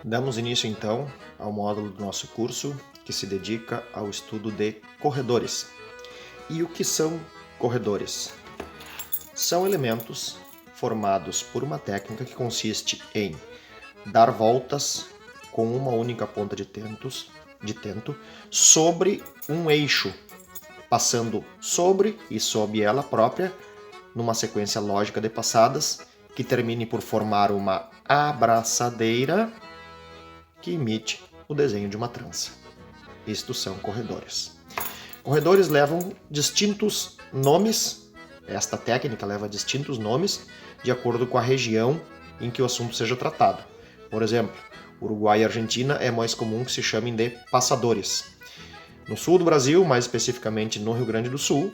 Damos início então ao módulo do nosso curso que se dedica ao estudo de corredores. E o que são corredores? São elementos formados por uma técnica que consiste em dar voltas com uma única ponta de tento sobre um eixo, passando sobre e sob ela própria, numa sequência lógica de passadas, que termine por formar uma abraçadeira que imite o desenho de uma trança. Isto são corredores. Corredores levam distintos nomes, esta técnica leva distintos nomes de acordo com a região em que o assunto seja tratado. Por exemplo, Uruguai e Argentina é mais comum que se chamem de passadores. No sul do Brasil, mais especificamente no Rio Grande do Sul,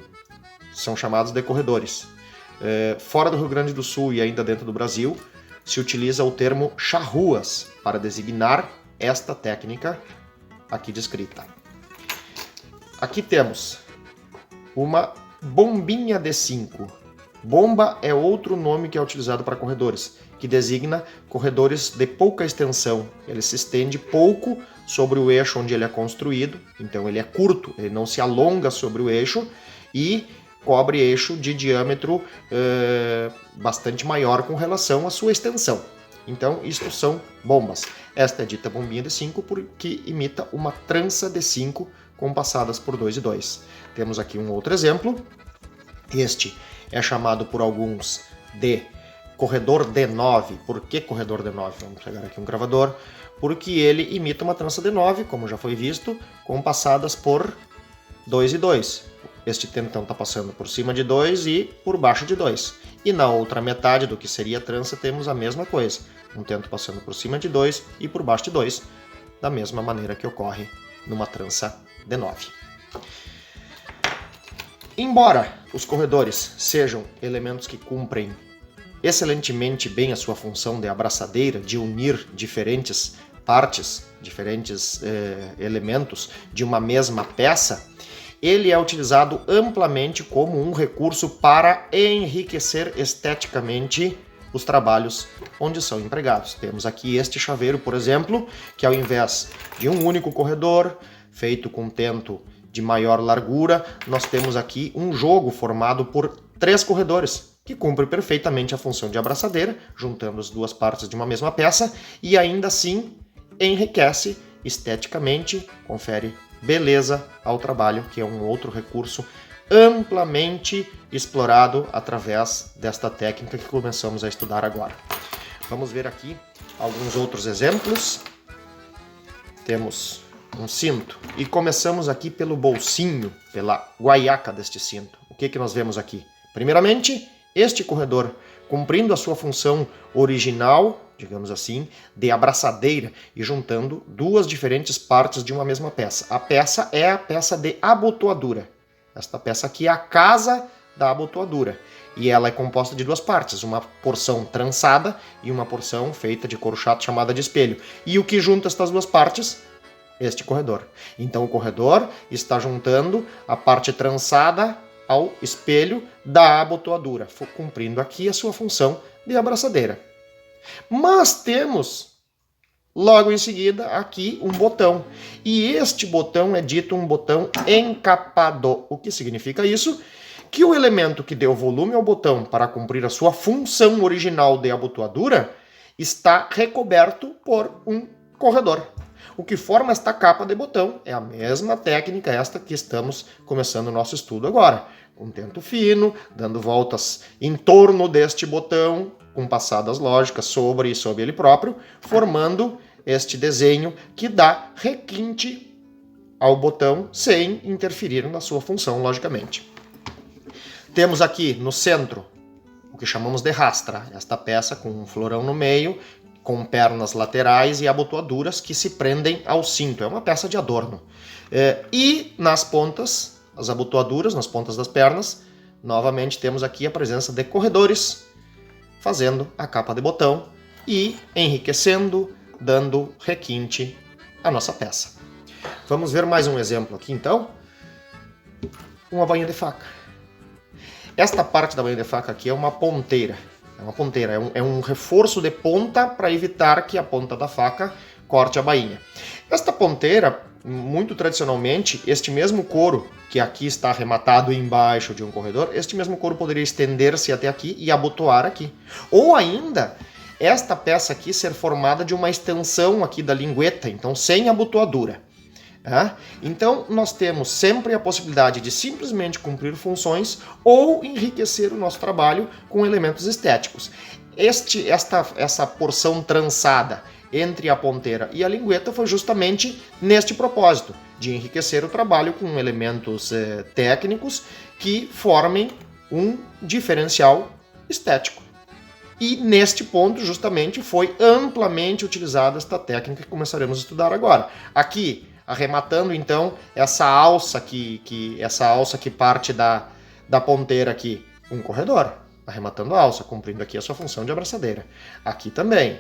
são chamados de corredores. Fora do Rio Grande do Sul e ainda dentro do Brasil, se utiliza o termo charruas para designar esta técnica aqui descrita. Aqui temos uma bombinha de 5. Bomba é outro nome que é utilizado para corredores, que designa corredores de pouca extensão. Ele se estende pouco sobre o eixo onde ele é construído, então ele é curto, ele não se alonga sobre o eixo e cobre eixo de diâmetro bastante maior com relação à sua extensão. Então, isto são bombas. Esta é dita bombinha de 5 porque imita uma trança de 5 com passadas por 2 e 2. Temos aqui um outro exemplo. Este é chamado por alguns de corredor de 9. Por que corredor de 9? Vamos pegar aqui um gravador. Porque ele imita uma trança de 9, como já foi visto, com passadas por 2 e 2. Este tentão está passando por cima de 2 e por baixo de 2. E na outra metade do que seria a trança temos a mesma coisa. Um tento passando por cima de 2 e por baixo de 2, da mesma maneira que ocorre numa trança de 9. Embora os corredores sejam elementos que cumprem excelentemente bem a sua função de abraçadeira, de unir diferentes partes, diferentes elementos de uma mesma peça, ele é utilizado amplamente como um recurso para enriquecer esteticamente os trabalhos onde são empregados. Temos aqui este chaveiro, por exemplo, que ao invés de um único corredor, feito com tento de maior largura, nós temos aqui um jogo formado por 3 corredores, que cumpre perfeitamente a função de abraçadeira, juntando as duas partes de uma mesma peça, e ainda assim enriquece esteticamente, confere beleza ao trabalho, que é um outro recurso amplamente explorado através desta técnica que começamos a estudar agora. Vamos ver aqui alguns outros exemplos. Temos um cinto e começamos aqui pelo bolsinho, pela guaiaca deste cinto. O que nós vemos aqui? Primeiramente, este corredor cumprindo a sua função original, digamos assim, de abraçadeira e juntando duas diferentes partes de uma mesma peça. A peça é a peça de abotoadura. Esta peça aqui é a casa da abotoadura. E ela é composta de duas partes, uma porção trançada e uma porção feita de couro chato chamada de espelho. E o que junta estas duas partes? Este corredor. Então o corredor está juntando a parte trançada ao espelho da abotoadura, cumprindo aqui a sua função de abraçadeira. Mas temos, logo em seguida, aqui um botão. E este botão é dito um botão encapado. O que significa isso? Que o elemento que deu volume ao botão para cumprir a sua função original de abotoadura está recoberto por um corredor. O que forma esta capa de botão é a mesma técnica esta que estamos começando o nosso estudo agora. Um tento fino, dando voltas em torno deste botão, com passadas lógicas sobre e sob ele próprio, formando este desenho que dá requinte ao botão sem interferir na sua função, logicamente. Temos aqui no centro o que chamamos de rastra, esta peça com um florão no meio, com pernas laterais e abotoaduras que se prendem ao cinto. É uma peça de adorno. E nas pontas, as abotoaduras, nas pontas das pernas, novamente temos aqui a presença de corredores, fazendo a capa de botão e enriquecendo, dando requinte à nossa peça. Vamos ver mais um exemplo aqui, então. Uma bainha de faca. Esta parte da bainha de faca aqui é uma ponteira. É um reforço de ponta para evitar que a ponta da faca corte a bainha. Esta ponteira, muito tradicionalmente, este mesmo couro que aqui está arrematado embaixo de um corredor, este mesmo couro poderia estender-se até aqui e abotoar aqui. Ou ainda, esta peça aqui ser formada de uma extensão aqui da lingueta, então sem abotoadura. Então, nós temos sempre a possibilidade de simplesmente cumprir funções ou enriquecer o nosso trabalho com elementos estéticos. Essa porção trançada entre a ponteira e a lingueta foi justamente neste propósito, de enriquecer o trabalho com elementos técnicos que formem um diferencial estético. E neste ponto, justamente, foi amplamente utilizada esta técnica que começaremos a estudar agora. Aqui, arrematando então essa alça que parte da ponteira aqui, um corredor, arrematando a alça, cumprindo aqui a sua função de abraçadeira. Aqui também.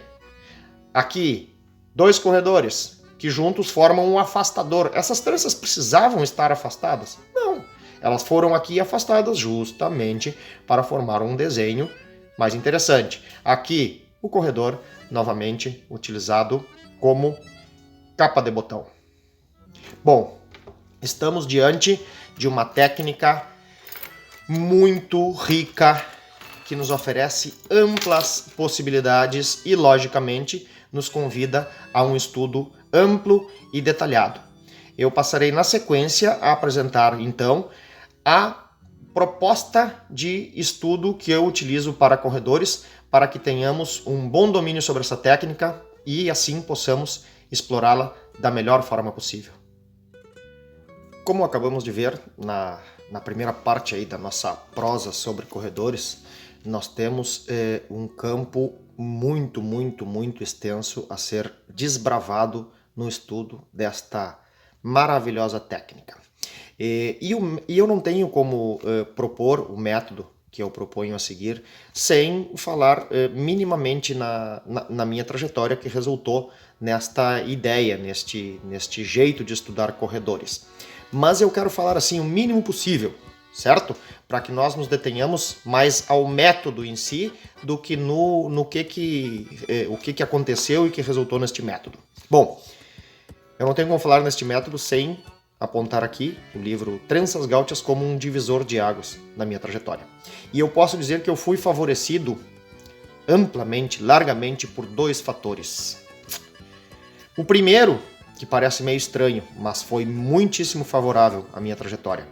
Aqui, 2 corredores que juntos formam um afastador. Essas tranças precisavam estar afastadas? Não. Elas foram aqui afastadas justamente para formar um desenho mais interessante. Aqui, o corredor, novamente utilizado como capa de botão. Bom, estamos diante de uma técnica muito rica que nos oferece amplas possibilidades e, logicamente, nos convida a um estudo amplo e detalhado. Eu passarei na sequência a apresentar, então, a proposta de estudo que eu utilizo para corredores, para que tenhamos um bom domínio sobre essa técnica e, assim, possamos explorá-la da melhor forma possível. Como acabamos de ver na primeira parte aí da nossa prosa sobre corredores, nós temos um campo muito extenso a ser desbravado no estudo desta maravilhosa técnica. E eu não tenho como propor o método que eu proponho a seguir sem falar minimamente na minha trajetória que resultou nesta ideia, neste jeito de estudar corredores. Mas eu quero falar assim o mínimo possível, certo? Para que nós nos detenhamos mais ao método em si do que o que aconteceu e que resultou neste método. Bom, eu não tenho como falar neste método sem apontar aqui o livro Tranças Gaúchas como um divisor de águas na minha trajetória. E eu posso dizer que eu fui favorecido amplamente, largamente por 2 fatores. O primeiro, que parece meio estranho, mas foi muitíssimo favorável à minha trajetória,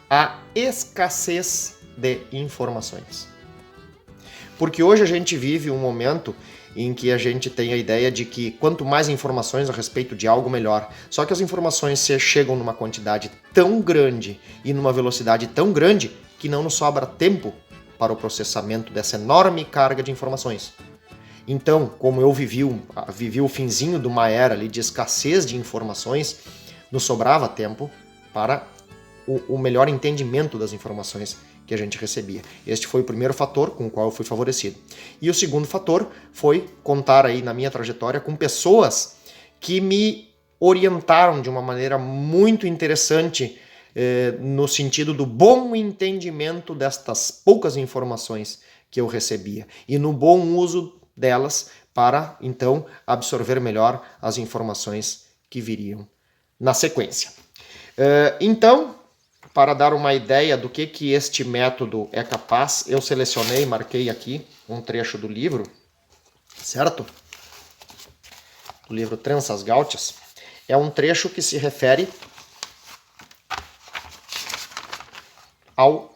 a escassez de informações. Porque hoje a gente vive um momento em que a gente tem a ideia de que quanto mais informações a respeito de algo, melhor. Só que as informações chegam numa quantidade tão grande e numa velocidade tão grande que não nos sobra tempo para o processamento dessa enorme carga de informações. Então, como eu vivi o finzinho de uma era ali de escassez de informações, nos sobrava tempo para o melhor entendimento das informações que a gente recebia. Este foi o primeiro fator com o qual eu fui favorecido. E o segundo fator foi contar aí na minha trajetória com pessoas que me orientaram de uma maneira muito interessante no sentido do bom entendimento destas poucas informações que eu recebia e no bom uso delas para, então, absorver melhor as informações que viriam na sequência. Então, para dar uma ideia do que este método é capaz, eu selecionei, marquei aqui um trecho do livro, certo? Do livro Tranças Gaúchas. É um trecho que se refere ao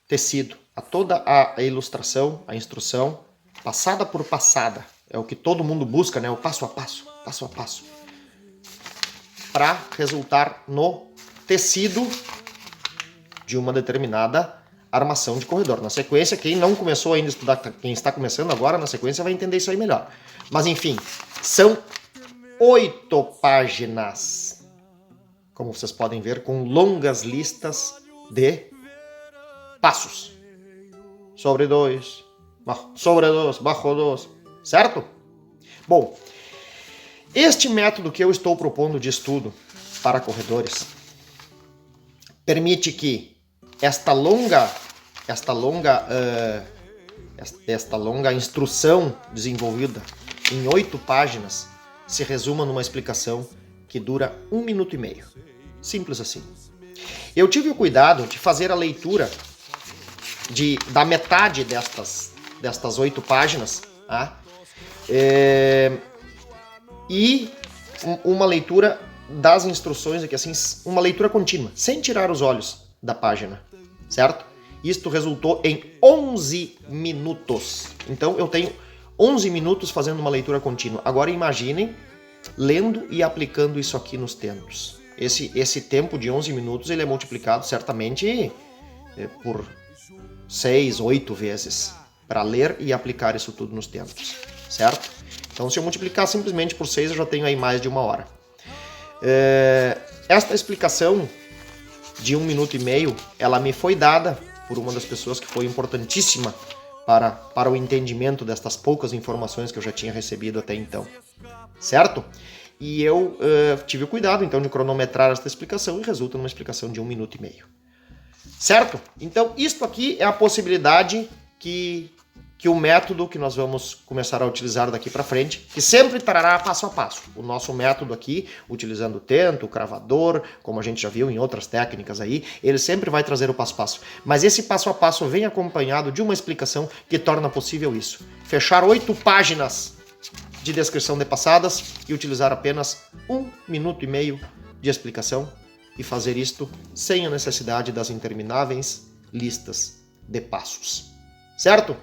tecido, a toda a ilustração, a instrução, passada por passada. É o que todo mundo busca, né? O passo a passo, para resultar no tecido de uma determinada armação de corredor. Na sequência, quem não começou ainda a estudar, quem está começando agora, na sequência vai entender isso aí melhor. Mas enfim, são 8 páginas, como vocês podem ver, com longas listas de passos. Sobre 2, baixo 2, certo? Bom, este método que eu estou propondo de estudo para corredores permite que esta longa instrução desenvolvida em 8 páginas se resuma numa explicação que dura 1 minuto e meio. Simples assim. Eu tive o cuidado de fazer a leitura da metade destas 8 páginas, tá? E uma leitura das instruções aqui, assim, uma leitura contínua, sem tirar os olhos da página, certo? Isto resultou em 11 minutos. Então eu tenho 11 minutos fazendo uma leitura contínua. Agora imaginem lendo e aplicando isso aqui nos tentos. Esse tempo de 11 minutos ele é multiplicado certamente por 6, 8 vezes para ler e aplicar isso tudo nos tentos, certo? Então se eu multiplicar simplesmente por 6 eu já tenho aí mais de 1 hora. Esta explicação de 1 minuto e meio, ela me foi dada por uma das pessoas que foi importantíssima para o entendimento destas poucas informações que eu já tinha recebido até então, certo? E eu tive o cuidado então de cronometrar esta explicação e resulta numa explicação de 1 minuto e meio, certo? Então isto aqui é a possibilidade que o método que nós vamos começar a utilizar daqui para frente, que sempre trará passo a passo. O nosso método aqui, utilizando o tento, o cravador, como a gente já viu em outras técnicas aí, ele sempre vai trazer o passo a passo. Mas esse passo a passo vem acompanhado de uma explicação que torna possível isso. Fechar 8 páginas de descrição de passadas e utilizar apenas 1 minuto e meio de explicação e fazer isto sem a necessidade das intermináveis listas de passos. Certo?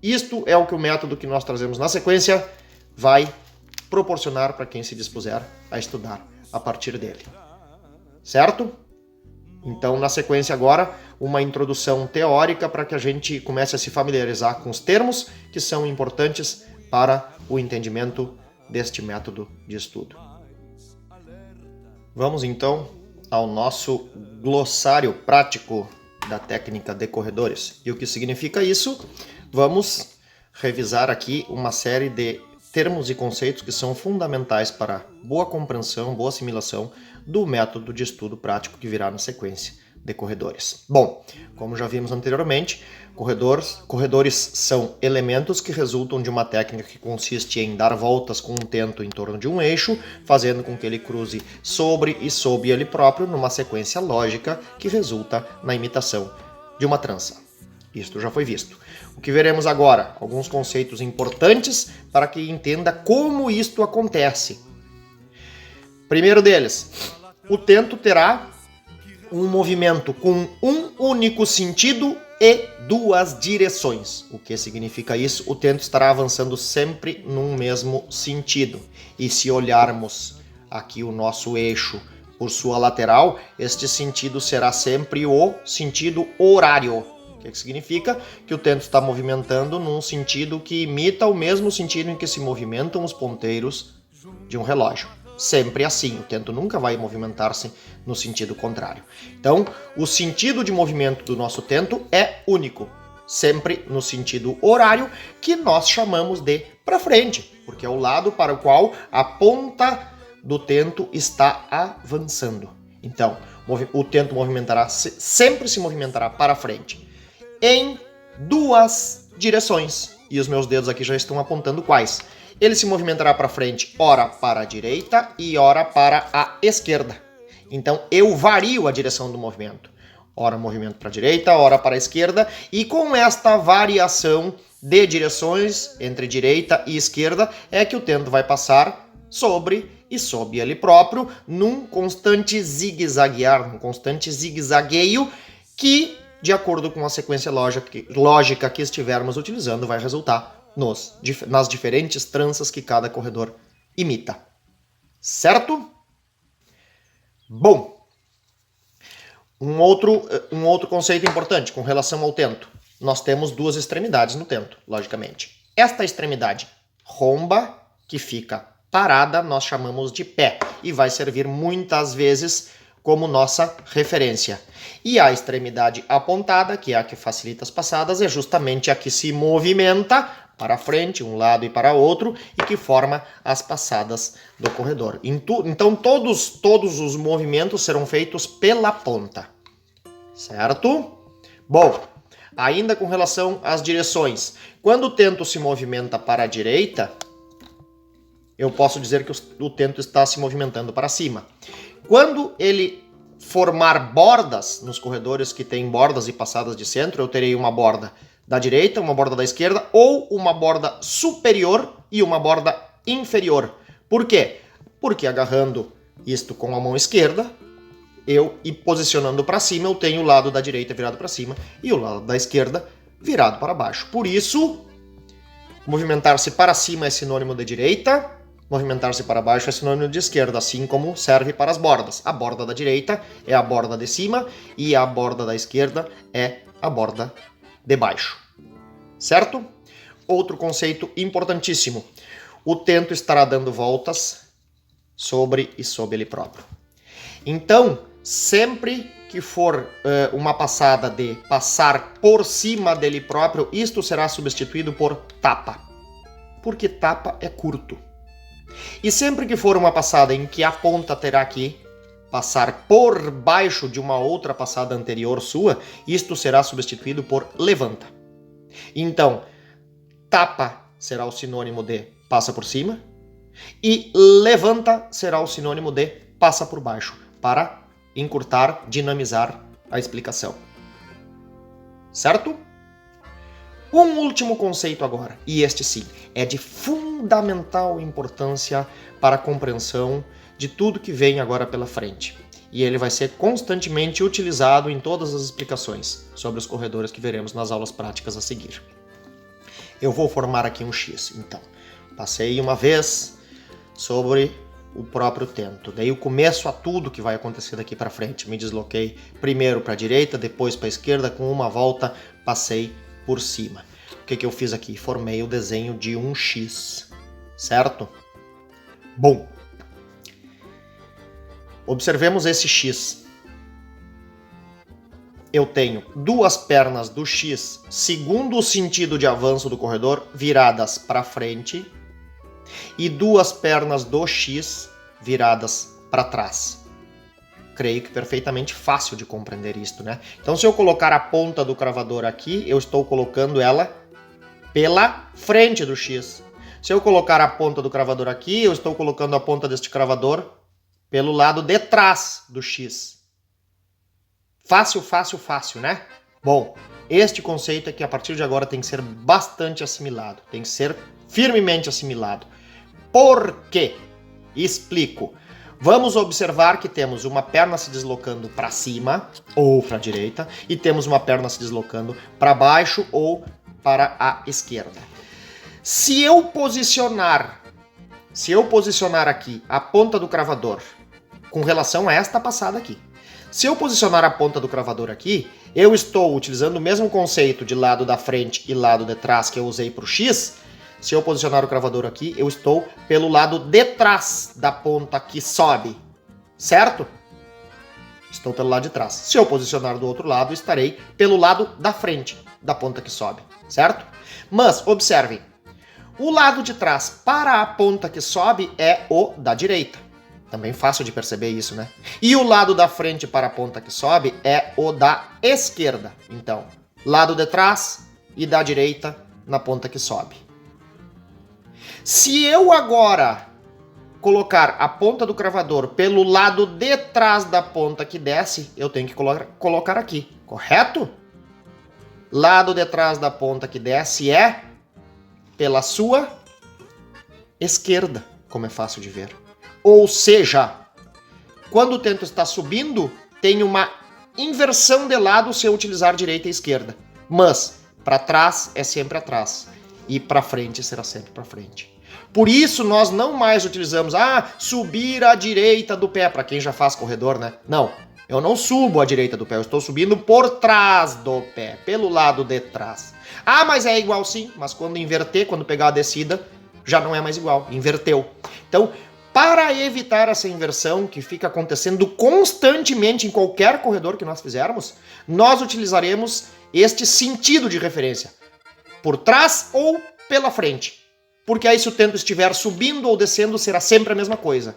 Isto é o que o método que nós trazemos na sequência vai proporcionar para quem se dispuser a estudar a partir dele. Certo? Então, na sequência agora, uma introdução teórica para que a gente comece a se familiarizar com os termos que são importantes para o entendimento deste método de estudo. Vamos então ao nosso glossário prático da técnica de corredores. E o que significa isso? Vamos revisar aqui uma série de termos e conceitos que são fundamentais para boa compreensão, boa assimilação do método de estudo prático que virá na sequência de corredores. Bom, como já vimos anteriormente, corredores são elementos que resultam de uma técnica que consiste em dar voltas com um tento em torno de um eixo, fazendo com que ele cruze sobre e sob ele próprio numa sequência lógica que resulta na imitação de uma trança. Isto já foi visto. O que veremos agora? Alguns conceitos importantes para que entenda como isto acontece. Primeiro deles, o tento terá um movimento com um único sentido e 2 direções. O que significa isso? O tento estará avançando sempre num mesmo sentido. E se olharmos aqui o nosso eixo por sua lateral, este sentido será sempre o sentido horário. O que significa? Que o tento está movimentando num sentido que imita o mesmo sentido em que se movimentam os ponteiros de um relógio. Sempre assim, o tento nunca vai movimentar-se no sentido contrário. Então, o sentido de movimento do nosso tento é único, sempre no sentido horário, que nós chamamos de para frente, porque é o lado para o qual a ponta do tento está avançando. Então, o tento sempre se movimentará para frente, em 2 direções. E os meus dedos aqui já estão apontando quais. Ele se movimentará para frente, ora para a direita e ora para a esquerda. Então eu vario a direção do movimento. Ora movimento para a direita, ora para a esquerda. E com esta variação de direções entre direita e esquerda é que o tento vai passar sobre e sob ele próprio num constante zigue-zaguear, num constante zigue-zagueio que, de acordo com a sequência lógica que estivermos utilizando, vai resultar nas diferentes tranças que cada corredor imita. Certo? Bom, um outro conceito importante com relação ao tento. Nós temos 2 extremidades no tento, logicamente. Esta extremidade romba, que fica parada, nós chamamos de pé e vai servir muitas vezes como nossa referência. E a extremidade apontada, que é a que facilita as passadas, é justamente a que se movimenta para frente, um lado e para outro, e que forma as passadas do corredor. Então todos os movimentos serão feitos pela ponta. Certo? Bom, ainda com relação às direções. Quando o tento se movimenta para a direita, eu posso dizer que o tento está se movimentando para cima. Quando ele formar bordas nos corredores que têm bordas e passadas de centro, eu terei uma borda da direita, uma borda da esquerda, ou uma borda superior e uma borda inferior. Por quê? Porque agarrando isto com a mão esquerda, e posicionando para cima, eu tenho o lado da direita virado para cima e o lado da esquerda virado para baixo. Por isso, movimentar-se para cima é sinônimo de direita, movimentar-se para baixo é sinônimo de esquerda, assim como serve para as bordas. A borda da direita é a borda de cima e a borda da esquerda é a borda de baixo. Certo? Outro conceito importantíssimo. O tento estará dando voltas sobre e sob ele próprio. Então, sempre que for uma passada de passar por cima dele próprio, isto será substituído por tapa. Porque tapa é curto. E sempre que for uma passada em que a ponta terá que passar por baixo de uma outra passada anterior sua, isto será substituído por levanta. Então, tapa será o sinônimo de passa por cima e levanta será o sinônimo de passa por baixo, para encurtar, dinamizar a explicação. Certo? Um último conceito agora, e este sim, é de fundamental importância para a compreensão de tudo que vem agora pela frente. E ele vai ser constantemente utilizado em todas as explicações sobre os corredores que veremos nas aulas práticas a seguir. Eu vou formar aqui um X, então. Passei uma vez sobre o próprio tento. Daí eu começo a tudo que vai acontecer daqui para frente. Me desloquei primeiro para a direita, depois para a esquerda, com uma volta passei por cima. O que eu fiz aqui? Formei o desenho de um X, certo? Bom, observemos esse X. Eu tenho duas pernas do X, segundo o sentido de avanço do corredor, viradas para frente, e duas pernas do X viradas para trás. Creio que perfeitamente fácil de compreender isto, né? Então, se eu colocar a ponta do cravador aqui, eu estou colocando ela pela frente do X. Se eu colocar a ponta do cravador aqui, eu estou colocando a ponta deste cravador pelo lado de trás do X. Fácil, fácil, fácil, né? Bom, este conceito é que a partir de agora tem que ser bastante assimilado, tem que ser firmemente assimilado. Por quê? Explico. Vamos observar que temos uma perna se deslocando para cima ou para a direita e temos uma perna se deslocando para baixo ou para a esquerda. Se eu posicionar aqui a ponta do cravador com relação a esta passada aqui, se eu posicionar a ponta do cravador aqui, eu estou utilizando o mesmo conceito de lado da frente e lado de trás que eu usei para o X. Se eu posicionar o cravador aqui, eu estou pelo lado de trás da ponta que sobe, certo? Estou pelo lado de trás. Se eu posicionar do outro lado, estarei pelo lado da frente da ponta que sobe, certo? Mas, observem, o lado de trás para a ponta que sobe é o da direita. Também fácil de perceber isso, né? E o lado da frente para a ponta que sobe é o da esquerda. Então, lado de trás e da direita na ponta que sobe. Se eu agora colocar a ponta do cravador pelo lado de trás da ponta que desce, eu tenho que colocar aqui, correto? Lado de trás da ponta que desce é pela sua esquerda, como é fácil de ver. Ou seja, quando o tento está subindo, tem uma inversão de lado se eu utilizar direita e esquerda. Mas para trás é sempre atrás e para frente será sempre para frente. Por isso nós não mais utilizamos subir à direita do pé, para quem já faz corredor, né? Não, eu não subo à direita do pé, eu estou subindo por trás do pé, pelo lado de trás. Mas é igual sim, mas quando inverter, quando pegar a descida, já não é mais igual, inverteu. Então, para evitar essa inversão que fica acontecendo constantemente em qualquer corredor que nós fizermos, nós utilizaremos este sentido de referência, por trás ou pela frente. Porque aí se o tento estiver subindo ou descendo, será sempre a mesma coisa.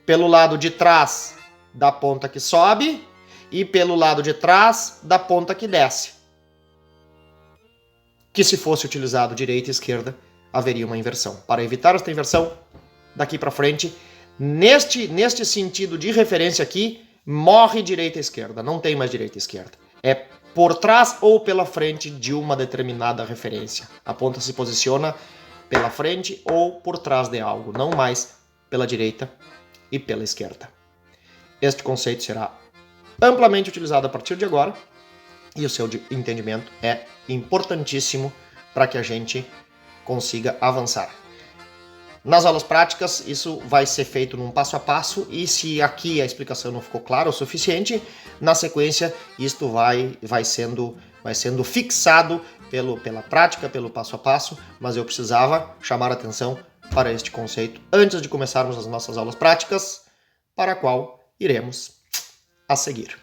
Pelo lado de trás da ponta que sobe e pelo lado de trás da ponta que desce. Que se fosse utilizado direita e esquerda, haveria uma inversão. Para evitar esta inversão, daqui para frente, neste sentido de referência aqui, morre direita e esquerda, não tem mais direita e esquerda. É por trás ou pela frente de uma determinada referência. A ponta se posiciona pela frente ou por trás de algo, não mais pela direita e pela esquerda. Este conceito será amplamente utilizado a partir de agora e o seu entendimento é importantíssimo para que a gente consiga avançar. Nas aulas práticas, isso vai ser feito num passo a passo e se aqui a explicação não ficou clara o suficiente, na sequência isto vai sendo fixado pela prática, pelo passo a passo, mas eu precisava chamar a atenção para este conceito antes de começarmos as nossas aulas práticas, para a qual iremos a seguir.